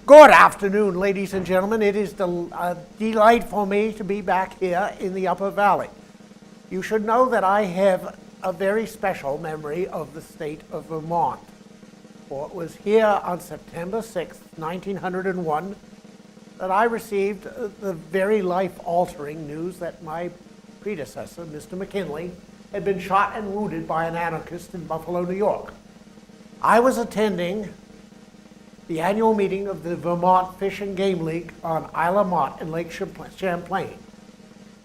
Good afternoon, ladies and gentlemen. It is a delight for me to be back here in the Upper Valley. You should know that I have a very special memory of the state of Vermont. For it was here on September 6, 1901, that I received the very life-altering news that my predecessor, Mr. McKinley, had been shot and wounded by an anarchist in Buffalo, New York. I was attending the annual meeting of the Vermont Fish and Game League on Isle of Mont in Lake Champlain.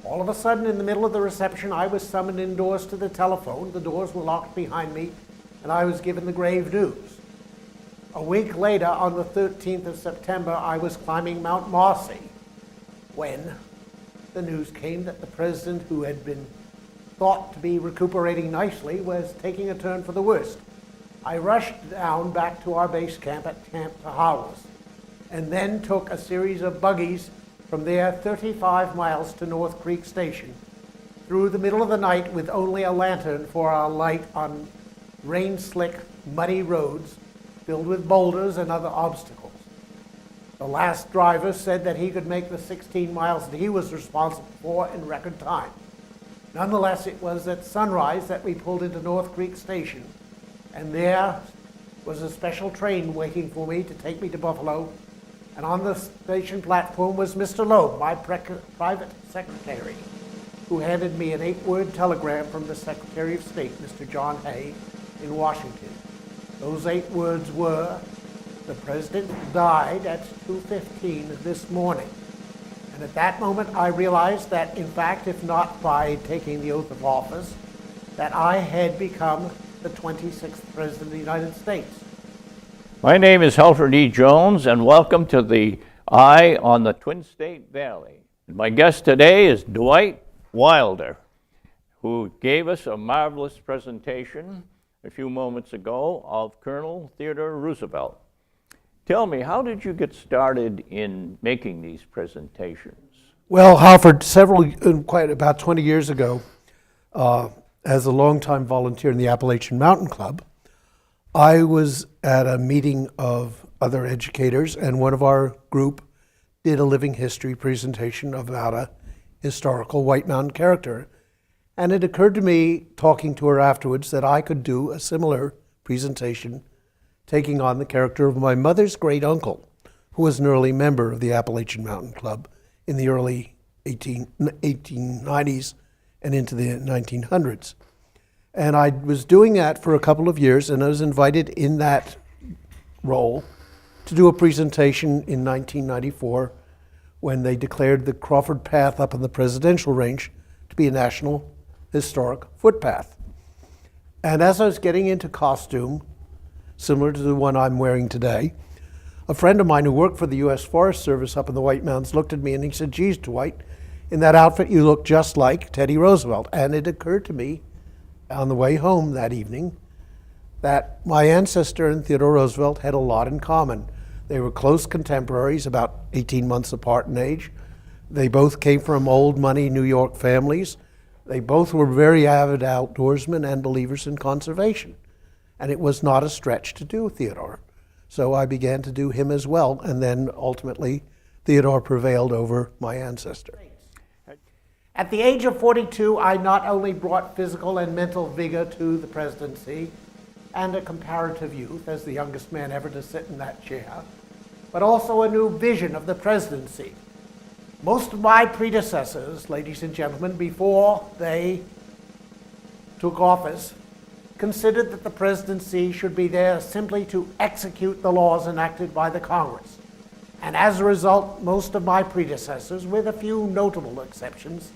All of a sudden, in the middle of the reception, I was summoned indoors to the telephone. The doors were locked behind me, and I was given the grave news. A week later, on the 13th of September, I was climbing Mount Marcy when the news came that the president, who had been thought to be recuperating nicely, was taking a turn for the worst. I rushed down back to our base camp at Camp Tahawas, and then took a series of buggies from there 35 miles to North Creek Station through the middle of the night with only a lantern for our light on rain-slick, muddy roads filled with boulders and other obstacles. The last driver said that he could make the 16 miles that he was responsible for in record time. Nonetheless, it was at sunrise that we pulled into North Creek Station, and there was a special train waiting for me to take me to Buffalo, and on the station platform was Mr. Loeb, my private secretary, who handed me an 8-word telegram from the Secretary of State, Mr. John Hay, in Washington. Those 8 words were, "The President died at 2:15 this morning." And at that moment, I realized that, in fact, if not by taking the oath of office, that I had become the 26th President of the United States. My name is Halford E. Jones, and welcome to the Eye on the Twin State Valley. My guest today is Dwight Wilder, who gave us a marvelous presentation a few moments ago of Colonel Theodore Roosevelt. Tell me, how did you get started in making these presentations? Well, Halford, quite about 20 years ago, as a longtime volunteer in the Appalachian Mountain Club, I was at a meeting of other educators, and one of our group did a living history presentation about a historical White Mountain character. And it occurred to me, talking to her afterwards, that I could do a similar presentation taking on the character of my mother's great uncle, who was an early member of the Appalachian Mountain Club in the early 1890s and into the 1900s. And I was doing that for a couple of years, and I was invited in that role to do a presentation in 1994 when they declared the Crawford Path up on the presidential range to be a national historic footpath. And as I was getting into costume, similar to the one I'm wearing today, a friend of mine who worked for the U.S. Forest Service up in the White Mountains looked at me and he said, "Geez, Dwight, in that outfit you look just like Teddy Roosevelt." And it occurred to me on the way home that evening that my ancestor and Theodore Roosevelt had a lot in common. They were close contemporaries, about 18 months apart in age. They both came from old money New York families. They both were very avid outdoorsmen and believers in conservation. And it was not a stretch to do Theodore. So I began to do him as well, and then ultimately Theodore prevailed over my ancestor. At the age of 42, I not only brought physical and mental vigor to the presidency and a comparative youth, as the youngest man ever to sit in that chair, but also a new vision of the presidency. Most of my predecessors, ladies and gentlemen, before they took office, considered that the presidency should be there simply to execute the laws enacted by the Congress. And as a result, most of my predecessors, with a few notable exceptions,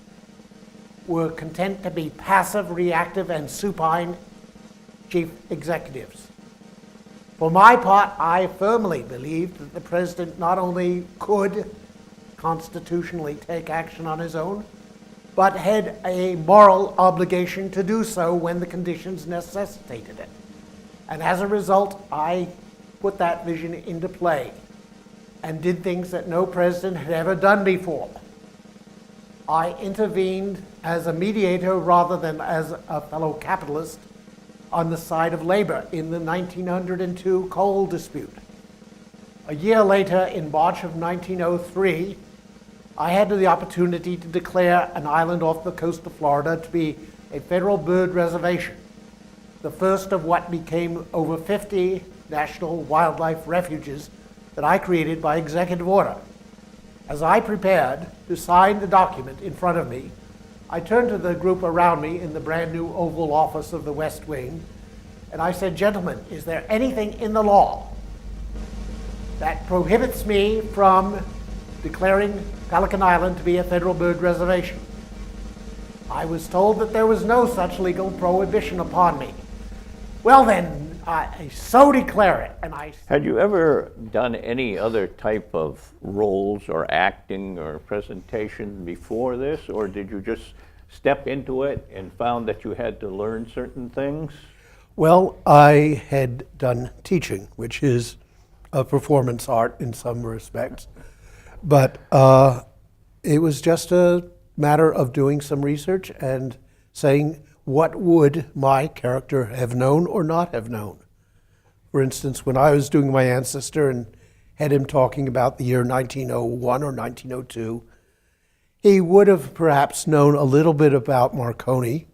were content to be passive, reactive, and supine chief executives. For my part, I firmly believed that the president not only could constitutionally take action on his own, but had a moral obligation to do so when the conditions necessitated it. And as a result, I put that vision into play and did things that no president had ever done before. I intervened as a mediator rather than as a fellow capitalist on the side of labor in the 1902 coal dispute. A year later, in March of 1903, I had the opportunity to declare an island off the coast of Florida to be a federal bird reservation, the first of what became over 50 national wildlife refuges that I created by executive order. As I prepared to sign the document in front of me, I turned to the group around me in the brand new Oval Office of the West Wing, and I said, "Gentlemen, is there anything in the law that prohibits me from declaring Pelican Island to be a federal bird reservation?" I was told that there was no such legal prohibition upon me. Well then, I so declare it, and I... Had you ever done any other type of roles or acting or presentation before this, or did you just step into it and found that you had to learn certain things? Well, I had done teaching, which is a performance art in some respects, but it was just a matter of doing some research and saying, what would my character have known or not have known? For instance, when I was doing my ancestor and had him talking about the year 1901 or 1902, he would have perhaps known a little bit about Marconi,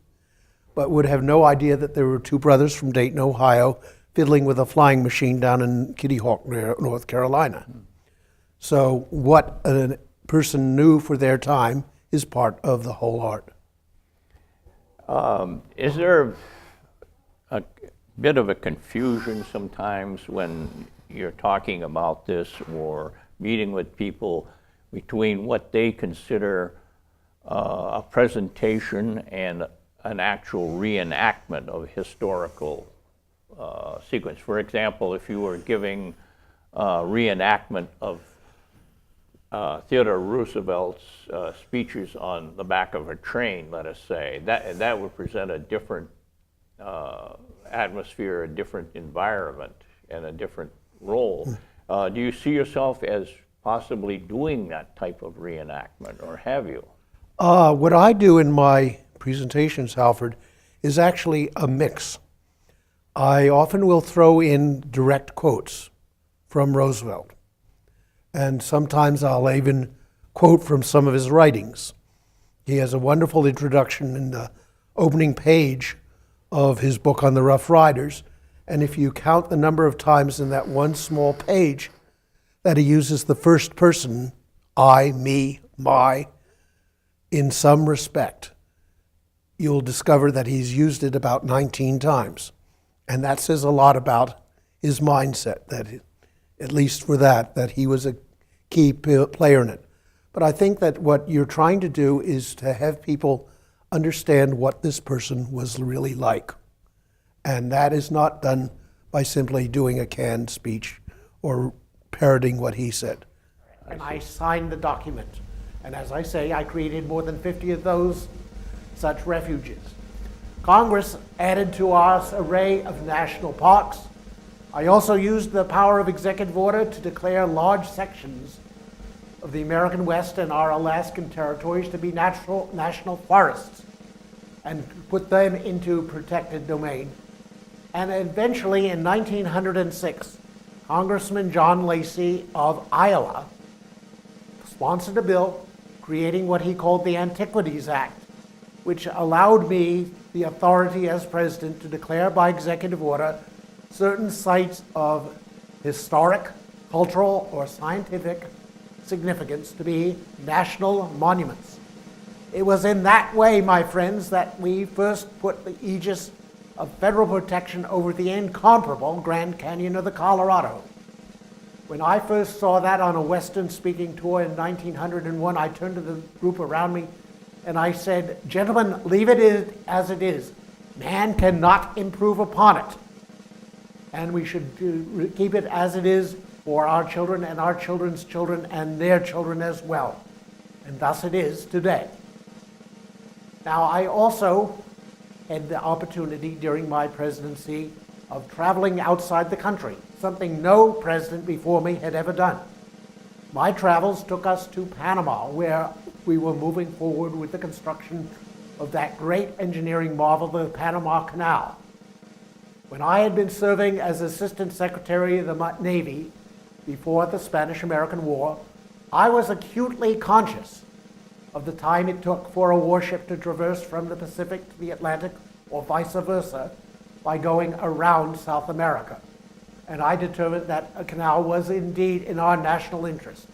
but would have no idea that there were two brothers from Dayton, Ohio, fiddling with a flying machine down in Kitty Hawk, North Carolina. So what a person knew for their time is part of the whole art. Is there a bit of a confusion sometimes when you're talking about this or meeting with people between what they consider a presentation and an actual reenactment of historical sequence? For example, if you were giving a reenactment of Theodore Roosevelt's speeches on the back of a train, let us say, that would present a different atmosphere, a different environment, and a different role. Do you see yourself as possibly doing that type of reenactment, or have you? What I do in my presentations, Halford, is actually a mix. I often will throw in direct quotes from Roosevelt, and sometimes I'll even quote from some of his writings. He has a wonderful introduction in the opening page of his book on the Rough Riders, and if you count the number of times in that one small page that he uses the first person, I, me, my, in some respect, you'll discover that he's used it about 19 times. And that says a lot about his mindset, that at least for that he was a key player in it. But I think that what you're trying to do is to have people understand what this person was really like. And that is not done by simply doing a canned speech or parroting what he said. And I signed the document. And as I say, I created more than 50 of those such refuges. Congress added to our array of national parks. I also used the power of executive order to declare large sections of the American West and our Alaskan territories to be national forests and put them into protected domain. And eventually in 1906, Congressman John Lacey of Iowa sponsored a bill creating what he called the Antiquities Act, which allowed me the authority as president to declare by executive order certain sites of historic, cultural, or scientific significance to be national monuments. It was in that way, my friends, that we first put the aegis of federal protection over the incomparable Grand Canyon of the Colorado. When I first saw that on a Western-speaking tour in 1901, I turned to the group around me and I said, "Gentlemen, leave it as it is. Man cannot improve upon it. And we should keep it as it is for our children and our children's children and their children as well." And thus it is today. Now, I also had the opportunity during my presidency of traveling outside the country, something no president before me had ever done. My travels took us to Panama, where we were moving forward with the construction of that great engineering marvel, the Panama Canal. When I had been serving as Assistant Secretary of the Navy, before the Spanish-American War, I was acutely conscious of the time it took for a warship to traverse from the Pacific to the Atlantic, or vice versa, by going around South America. And I determined that a canal was indeed in our national interest.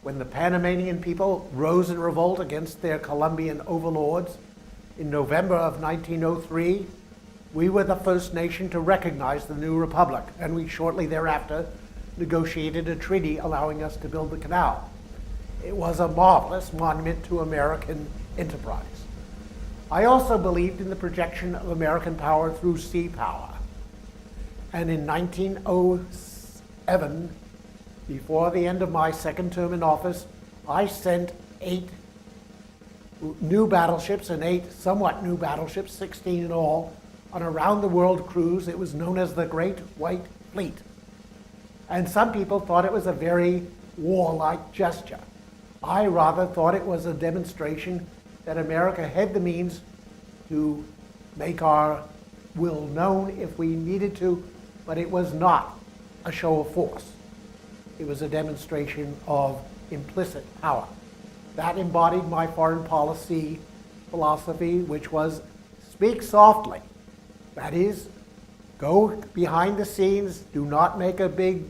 When the Panamanian people rose in revolt against their Colombian overlords in November of 1903, we were the first nation to recognize the new republic, and we shortly thereafter negotiated a treaty allowing us to build the canal. It was a marvelous monument to American enterprise. I also believed in the projection of American power through sea power. And in 1907, before the end of my second term in office, I sent 8 new battleships and 8 somewhat new battleships, 16 in all, on a round-the-world cruise. It was known as the Great White Fleet. And some people thought it was a very warlike gesture. I rather thought it was a demonstration that America had the means to make our will known if we needed to, but it was not a show of force. It was a demonstration of implicit power. That embodied my foreign policy philosophy, which was speak softly. That is, go behind the scenes, do not make a big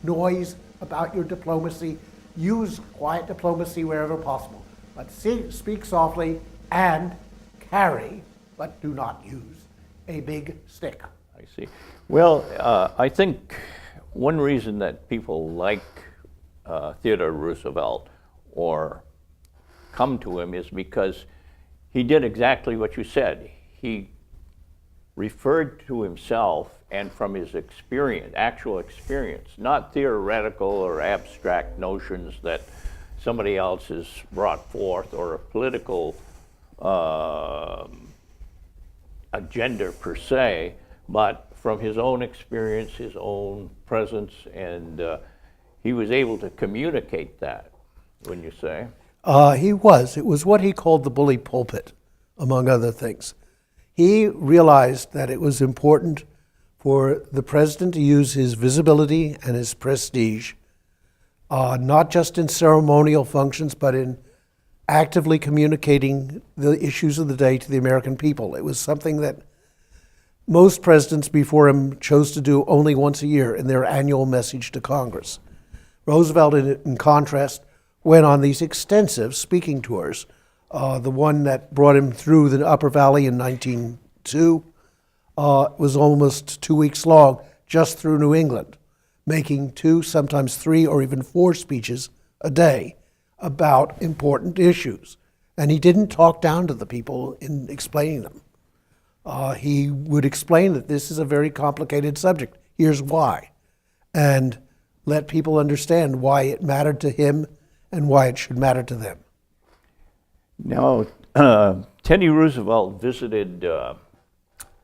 noise about your diplomacy, use quiet diplomacy wherever possible, but speak softly and carry, but do not use a big stick. I see. Well, I think one reason that people like Theodore Roosevelt or come to him is because he did exactly what you said. He referred to himself and from his experience, actual experience, not theoretical or abstract notions that somebody else has brought forth or a political agenda per se, but from his own experience, his own presence, and he was able to communicate that, wouldn't you say? He was. It was what he called the bully pulpit, among other things. He realized that it was important for the president to use his visibility and his prestige, not just in ceremonial functions, but in actively communicating the issues of the day to the American people. It was something that most presidents before him chose to do only once a year in their annual message to Congress. Roosevelt, in contrast, went on these extensive speaking tours. The one that brought him through the Upper Valley in 1902 was almost 2 weeks long, just through New England, making 2, sometimes 3, or even 4 speeches a day about important issues. And he didn't talk down to the people in explaining them. He would explain that this is a very complicated subject. Here's why. And let people understand why it mattered to him and why it should matter to them. Now, Teddy Roosevelt visited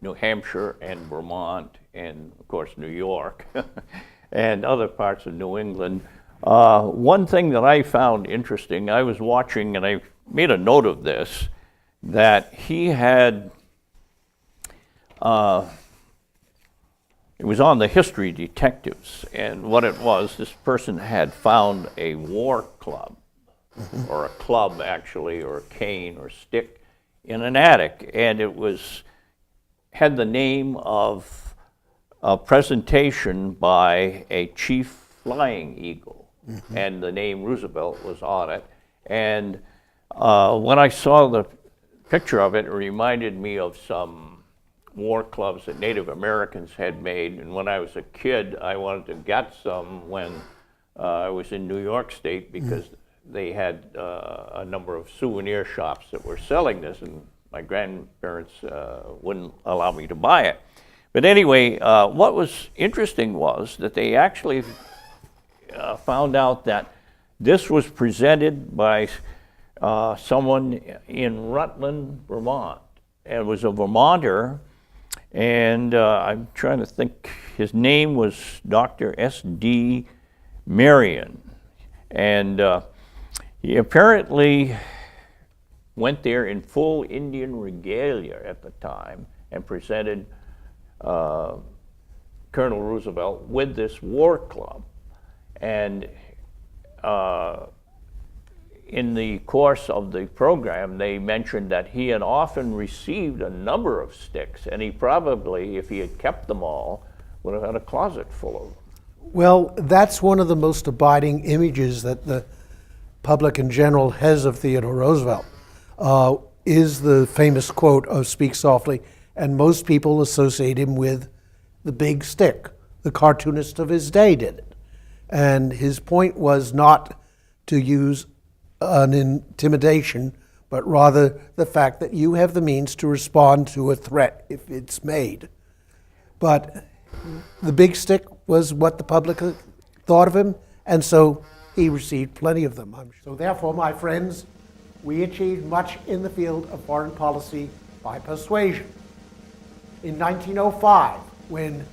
New Hampshire and Vermont and, of course, New York and other parts of New England. One thing that I found interesting, I was watching, and I made a note of this, that he had, it was on the History Detectives, and what it was, this person had found a war club, or a club actually, or a cane or stick in an attic, and it had the name of a presentation by a chief flying eagle, and the name Roosevelt was on it. And when I saw the picture of it, it reminded me of some war clubs that Native Americans had made, and when I was a kid, I wanted to get some when I was in New York State, because they had a number of souvenir shops that were selling this, and my grandparents wouldn't allow me to buy it. But anyway, what was interesting was that they actually found out that this was presented by someone in Rutland, Vermont. It was a Vermonter, and I'm trying to think, his name was Dr. S.D. Marion. And he apparently went there in full Indian regalia at the time and presented Colonel Roosevelt with this war club. And in the course of the program, they mentioned that he had often received a number of sticks, and he probably, if he had kept them all, would have had a closet full of them. Well, that's one of the most abiding images that the public in general has of Theodore Roosevelt, is the famous quote of "Speak softly," and most people associate him with the big stick. The cartoonist of his day did it. And his point was not to use an intimidation, but rather the fact that you have the means to respond to a threat if it's made. But the big stick was what the public thought of him, and so he received plenty of them. So therefore, my friends, we achieved much in the field of foreign policy by persuasion. In 1905, when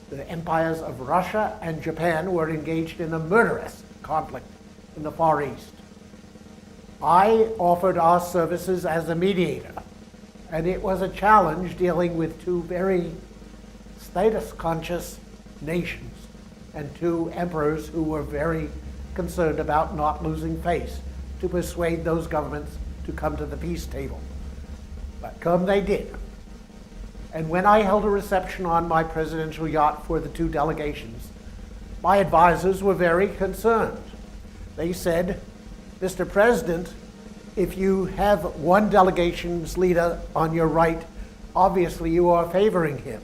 the empires of Russia and Japan were engaged in a murderous conflict in the Far East, I offered our services as a mediator, and it was a challenge dealing with two very status-conscious nations and two emperors who were very concerned about not losing face, to persuade those governments to come to the peace table. But come they did. And when I held a reception on my presidential yacht for the two delegations, my advisors were very concerned. They said, "Mr. President, if you have one delegation's leader on your right, obviously you are favoring him.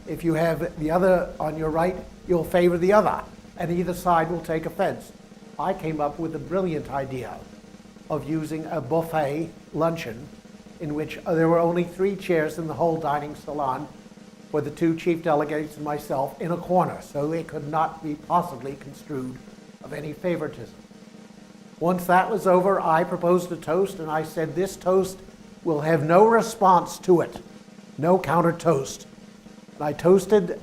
If you have the other on your right, you'll favor the other, and either side will take offense." I came up with a brilliant idea of using a buffet luncheon in which there were only 3 chairs in the whole dining salon for the 2 chief delegates and myself in a corner, so it could not be possibly construed of any favoritism. Once that was over, I proposed a toast, and I said, "This toast will have no response to it, no counter toast." And I toasted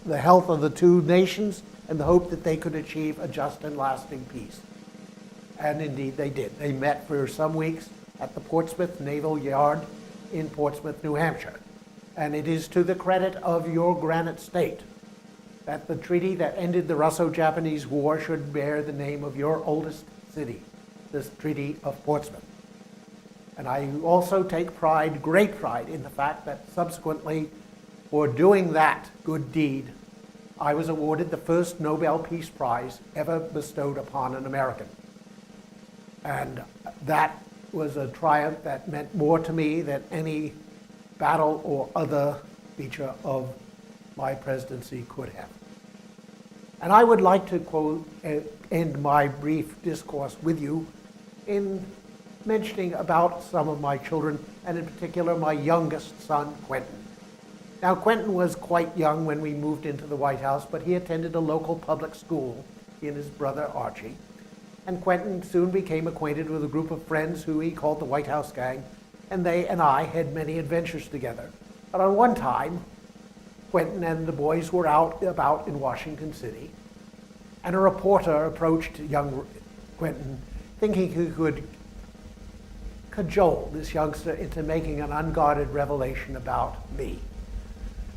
the health of the two nations and the hope that they could achieve a just and lasting peace. And indeed they did. They met for some weeks at the Portsmouth Naval Yard in Portsmouth, New Hampshire. And it is to the credit of your granite state that the treaty that ended the Russo-Japanese War should bear the name of your oldest city, this Treaty of Portsmouth. And I also take pride, great pride, in the fact that subsequently, for doing that good deed, I was awarded the first Nobel Peace Prize ever bestowed upon an American. And that was a triumph that meant more to me than any battle or other feature of my presidency could have. And I would like to quote, end my brief discourse with you in mentioning about some of my children, and in particular my youngest son, Quentin. Now, Quentin was quite young when we moved into the White House, but he attended a local public school, he and his brother Archie. And Quentin soon became acquainted with a group of friends who he called the White House Gang, and they and I had many adventures together. But on one time, Quentin and the boys were out about in Washington City, and a reporter approached young Quentin, thinking he could cajole this youngster into making an unguarded revelation about me.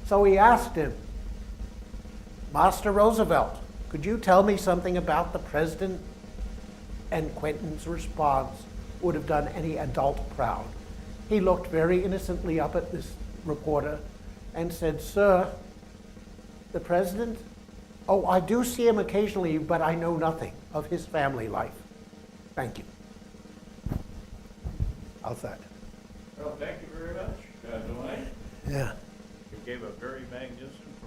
So he asked him, "Master Roosevelt, could you tell me something about the president?" And Quentin's response would have done any adult proud. He looked very innocently up at this reporter and said, "Sir, the president? Oh, I do see him occasionally, but I know nothing of his family life. Thank you." How's that? Well, thank you very much, Dwight. Yeah. You gave a very magnificent